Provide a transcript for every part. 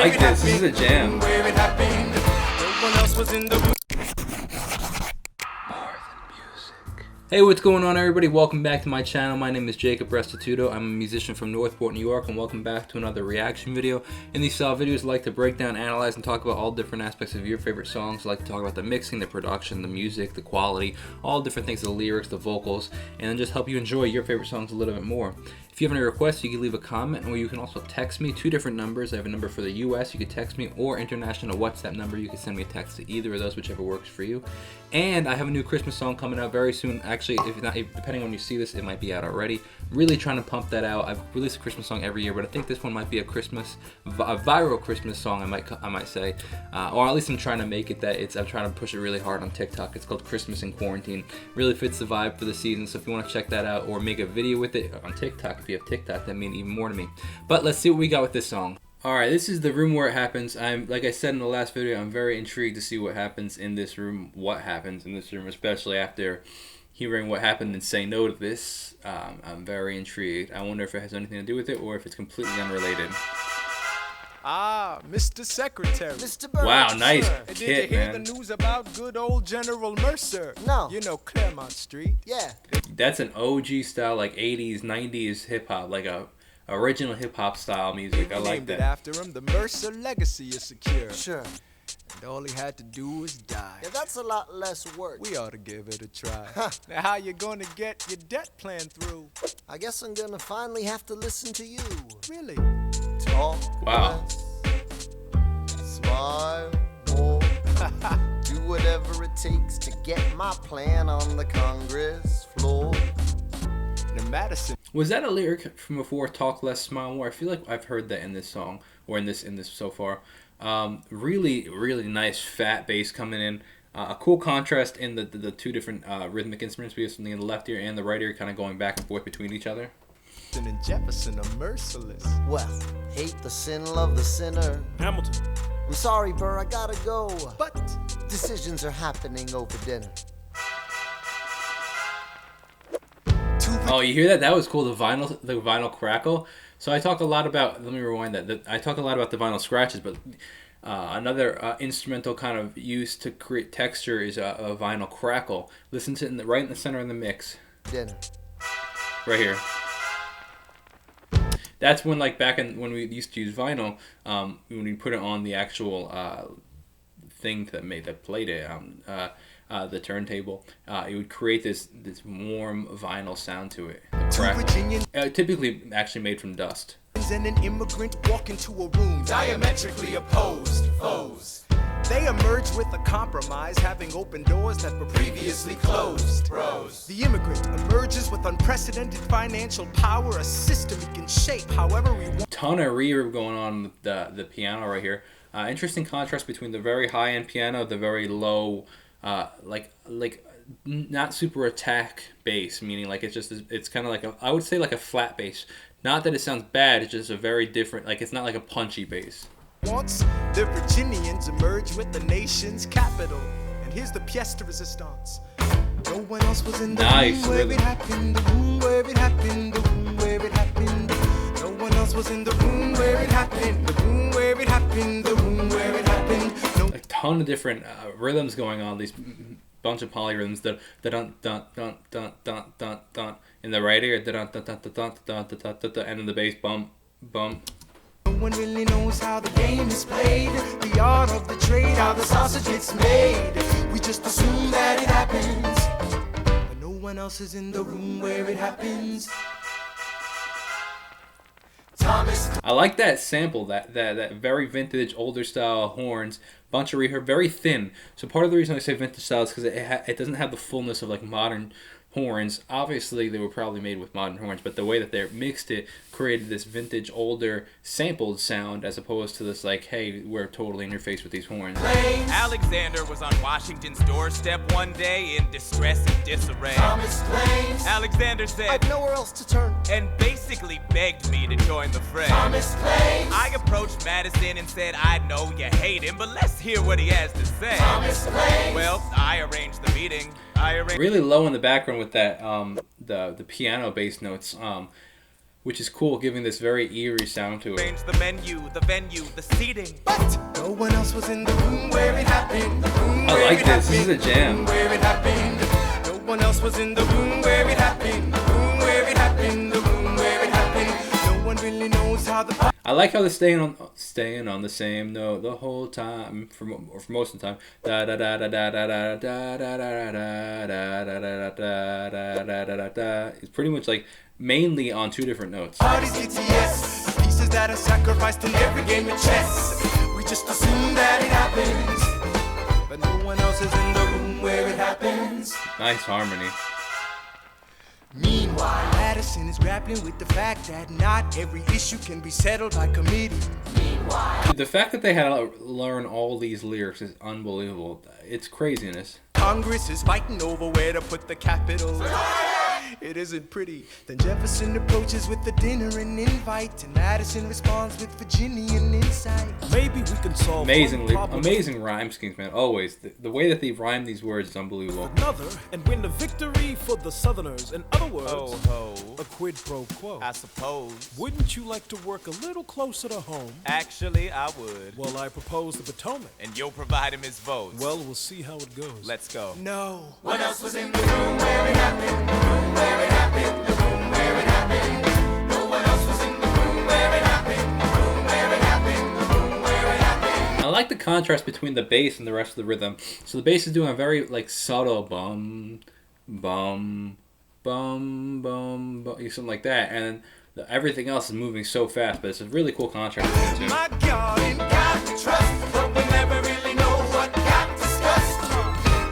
like this. This is a jam. Where it happened. No one else was in the room. Hey, what's going on, everybody? Welcome back to my channel. My name is Jacob Restituto. I'm a musician from Northport, New York, and welcome back to another reaction video. In these style videos, I like to break down, analyze, and talk about all different aspects of your favorite songs. I like to talk about the mixing, the production, the music, the quality, all different things, the lyrics, the vocals, and then just help you enjoy your favorite songs a little bit more. If you have any requests, you can leave a comment, or you can also text me. Two different numbers. I have a number for the US, you can text me, or international WhatsApp number. You can send me a text to either of those, whichever works for you. And I have a new Christmas song coming out very soon. Actually, if not, depending on when you see this, it might be out already. Really trying to pump that out. I've released a Christmas song every year, but I think this one might be a viral Christmas song, I might say, or at least I'm trying to make it that. I'm trying to push it really hard on TikTok. It's called Christmas in Quarantine. Really fits the vibe for the season. So if you want to check that out or make a video with it on TikTok, if you have TikTok, that means even more to me. But let's see what we got with this song. Alright, this is the room where it happens. Like I said in the last video, I'm very intrigued to see what happens in this room, especially after hearing what happened and Say No to This. I'm very intrigued. I wonder if it has anything to do with it or if it's completely unrelated. Ah, Mr. Secretary. Mr. Burns. Wow, nice Did kit, you hear man. the news about good old General Mercer? No. You know Claremont Street. Yeah. That's an OG style, like 80s, 90s hip-hop, like a original hip-hop style music. I like Named it that. after him. The Mercer legacy is secure. Sure. And all he had to do was die. Yeah, that's a lot less work. We ought to give it a try. Huh. Now, how you gonna get your debt plan through? I guess I'm gonna finally have to listen to you. Really? Talk Wow. less, smile more, do whatever it takes to get my plan on the Congress floor. Now, Madison. Was that a lyric from before, Talk Less, Smile More? I feel like I've heard that in this song, or in this so far. Really, really nice fat bass coming in. A cool contrast in the two different rhythmic instruments. We have something in the left ear and the right ear kind of going back and forth between each other. And Jefferson are merciless. Well, hate the sin, love the sinner. Hamilton. I'm sorry, Burr, I gotta go. But Decisions are happening over dinner. Oh, you hear that? That was cool. The vinyl crackle. So I talk a lot about. Let me rewind that. I talk a lot about the vinyl scratches, but another instrumental kind of used to create texture is a vinyl crackle. Listen to it right in the center of the mix. Dinner. Right here. That's when, like, when we used to use vinyl, when we put it on the actual thing that played it, the turntable, it would create this warm vinyl sound to it. Typically actually made from dust. and an immigrant walk into a room diametrically opposed foes. They emerge with a compromise, having opened doors that were previously closed. Bros. The immigrant emerges with unprecedented financial power, a system he can shape however we want. Ton of reverb going on with the piano right here. Interesting contrast between the very high-end piano, the very low, like not super attack bass, meaning like it's kind of like I would say like a flat bass. Not that it sounds bad, it's just a very different, like it's not like a punchy bass. Once the Virginians emerge with the nation's capital, and here's the pièce de résistance. No one else was in the Nice, room where really. it happened, the room where it happened, the room where it happened. No one else was in the room where it happened, the room where it happened, the room where it happened. No. A ton of different rhythms going on. These bunch of polyrhythms. The dun dun dun dun dun dun dun in the right ear. The dun dun dun dun dun dun dun dun dun, and in the bass bump bump. No one really knows how the game is played, the art of the trade, how the sausage gets made. We just assume that it happens, but no one else is in the room where it happens. Thomas. I like that sample, that very vintage, older style horns, bunch of reverb, very thin. So part of the reason I say vintage style is because it doesn't have the fullness of like modern horns. Obviously, they were probably made with modern horns, but the way that they mixed it created this vintage, older, sampled sound as opposed to this like, hey, we're totally in your face with these horns. Alexander was on Washington's doorstep one day in distress and disarray. Thomas claims Alexander said, I've nowhere else to turn. and basically begged me to join the fray. Thomas claims I approached Madison and said, I know you hate him, but let's hear what he has to say. Thomas claims Well, I arranged the meeting. Really low in the background with that the piano bass notes. which is cool, giving this very eerie sound to it. Change the menu, the venue, the seating. But no one else was in the room where it happened. I like this. This is a jam. Where it happened. No one else was in the room where it happened. The room where it happened. The room where it happened. No one really knows how the. I like how they're staying on the same note the whole time, for most of the time. Da da da da da da da da da da da da da da da da. It's pretty much like mainly on two different notes. Parties get yes, pieces that are sacrificed in every game of chess. We just assume that it happens, but no one else is in the room where it happens. Nice harmony. Meanwhile, Madison is grappling with the fact that not every issue can be settled by committee. Dude, the fact that they had to learn all these lyrics is unbelievable. It's craziness. Congress is fighting over where to put the capital. It isn't pretty. Then Jefferson approaches with the dinner and invite, and Madison responds with Virginian insight. Maybe we can solve Amazing rhyme schemes, man. Always. The way that they rhyme these words is unbelievable. another and win the victory for the Southerners. In other words, Ho ho, a quid pro quo. I suppose. Wouldn't you like to work a little closer to home? Actually, I would. Well, I propose the Potomac. And you'll provide him his votes. Well, we'll see how it goes. Let's go. No one else was in the room where it happened. The room where it happened. The room where it happened. No one else was in the room where it happened. The room where it happened. The room where it happened. I like the contrast between the bass and the rest of the rhythm. So the bass is doing a very like subtle bum, bum, bum, bum, bum, something like that, and everything else is moving so fast. But it's a really cool contrast between the two. My God, in God to trust, but we never really know what got discussed.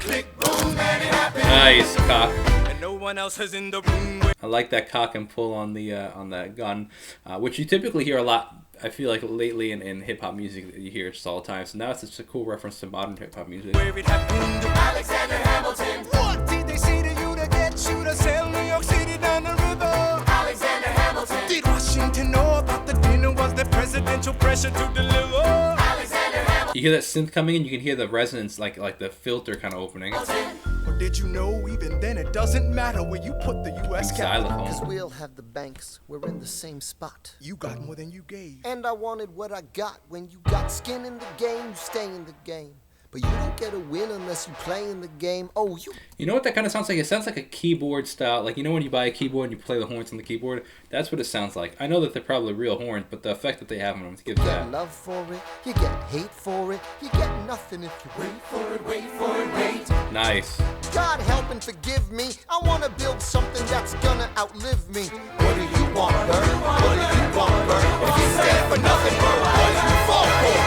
Click, boom, and it happened. Nice cock. And no one else is in the room where. I like that cock and pull on that gun, which you typically hear a lot. I feel like lately in hip hop music you hear it just all the time. So now it's just a cool reference to modern hip hop music. Where it happened. Alexander Hamilton. What did they say to you to get you to sail New York City down the river? Alexander Hamilton. Did Washington know about the dinner? Was there presidential pressure to deliver? Alexander Hamilton. You hear that synth coming in, you can hear the resonance, like the filter kind of opening. Or did you know even then it doesn't matter where you put the U.S. capital? Cause Xylophone. we'll have the banks, we're in the same spot. You got more than you gave. And I wanted what I got. When you got skin in the game, you stay in the game. But you don't get a win unless you play in the game. Oh, You know what that kind of sounds like? It sounds like a keyboard style. Like, you know when you buy a keyboard and you play the horns on the keyboard? That's what it sounds like. I know that they're probably real horns, but the effect that they have on them gives get that. love for it, you get hate for it, you get nothing if you wait for it, wait for it, wait. Nice. God help and forgive me. I want to build something that's gonna outlive me. What do you want, Bert? What do you want, Bert? If you stand for nothing, Bert, what do you fall for?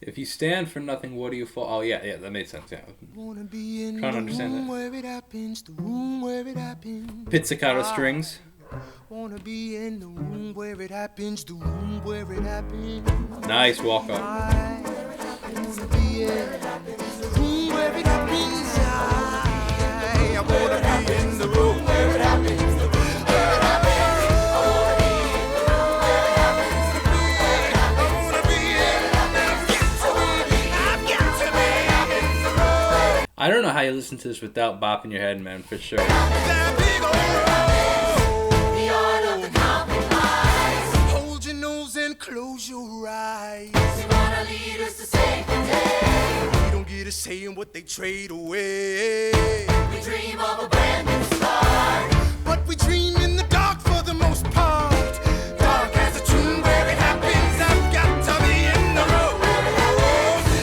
If you stand for nothing, what do you fall? Oh, yeah, that made sense. Yeah. Wanna be in Trying to the understand room that. where it happens, the room where it happens. Pizzicato strings. Wanna be in the room where it happens, the room where it happens. Nice walk up. I wanna be in the room where it happens. I wanna be in the room where it happens. The room where it happens. I wanna be in the room where it happens. I wanna be in. I've got to be in the room. I don't know how you listen to this without bopping your head, man, for sure. That big old road. The art of the compromise. Hold your nose and close your eyes. They wanna lead us to save the day. We don't get a say in what they trade away. We dream of a brand new start. But we dream in the dark for the most part. Dark as a tomb where it happens. I've got to be in the room.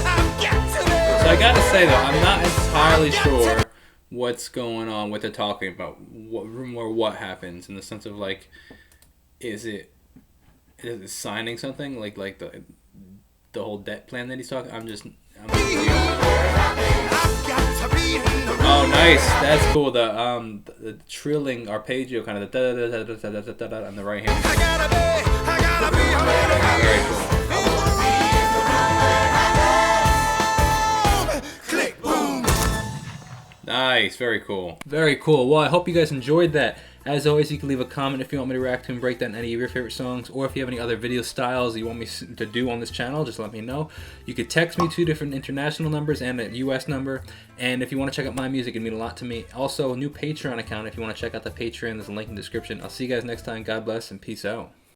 I've got to be. So I gotta say, though, I'm not entirely sure what's going on, what they're talking about, what happens, in the sense of, like, is it signing something? Like the whole debt plan that he's talking? I'm I've got to be in the room. Oh, nice. That's cool. The trilling arpeggio kind of the da da da da da da da da on the right hand. I gotta be, Very cool. Click, boom. Nice, very cool. Very cool. Well, I hope you guys enjoyed that. As always, you can leave a comment if you want me to react to and break down any of your favorite songs, or if you have any other video styles you want me to do on this channel, just let me know. You could text me 2 different international numbers and a US number, and if you want to check out my music, it'd mean a lot to me. Also, a new Patreon account if you want to check out the Patreon, there's a link in the description. I'll see you guys next time. God bless and peace out.